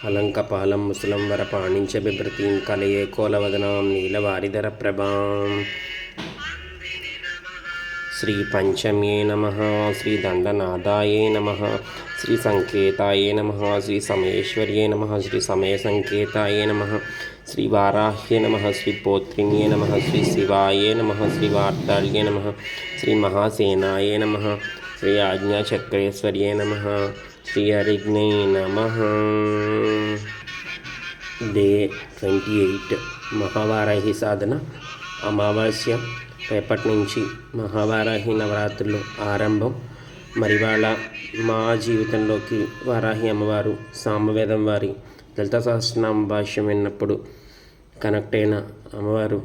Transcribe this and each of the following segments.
హలంకపాలం ముసలం వరపాణించ బిభ్రతీం కలయే కోలవదనాం నీలవారిధర ప్రభాం. శ్రీ పంచమ్యే నమః. శ్రీ దండనాదాయే నమః. శ్రీ సంకేతాయే నమః. శ్రీ సమయేశ్వర్యే నమః. శ్రీ సమయ సంకేతాయే నమః. శ్రీ వారాహ్యే నమః. శ్రీ పోత్రిణ్యే నమః. శ్రీ శివాయే నమః. శ్రీ వార్తాళ్యే నమః. శ్రీ మహాసేనాయే నమః. శ్రీ ఆజ్ఞాచక్రేశ్వర్యే నమః. శ్రీ హరిగ్నే నమః. డే 28 మహావారాహి సాధన అమావాస్య. రేపటి నుంచి మహావారాహి నవరాత్రులు ఆరంభం. మరి వాళ్ళ మా జీవితంలోకి వారాహి అమ్మవారు సామవేదం వారి లలితా సహస్రనామ భాష్యం విన్నప్పుడు కనెక్ట్ అయిన అమ్మవారు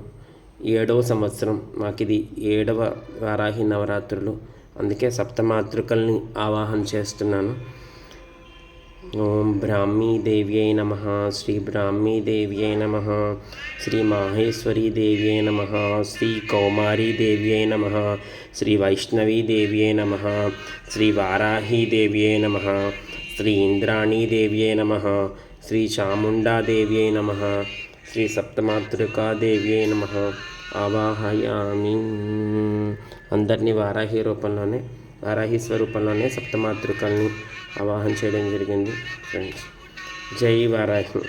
7వ సంవత్సరం. మాకు ఇది 7వ వారాహి నవరాత్రులు. అందుకే సప్తమాతృకల్ని ఆవాహన చేస్తున్నాను. ఓం బ్రాహ్మీ దేవ్యై నమః. శ్రీ బ్రాహ్మీ దేవ్యై నమః. శ్రీ మాహేశ్వరీ దేవ్యై నమః. శ్రీ కౌమారీ దేవ్యై నమః. శ్రీ వైష్ణవీ దేవ్యై నమః. శ్రీ వారాహీ దేవ్యై నమః. శ్రీ ఇంద్రాణీ దేవ్యై నమః. శ్రీ చాముండా దేవ్యై నమః. శ్రీ సప్తమాతృకా దేవ్యై నమః. ఆవాహయామి. అందరినీ వారాహి రూపంలోనే, వారాహి స్వరూపంలోనే సప్తమాతృకల్ని ఆవాహన చేయడం జరిగింది ఫ్రెండ్స్. జై వారాహి.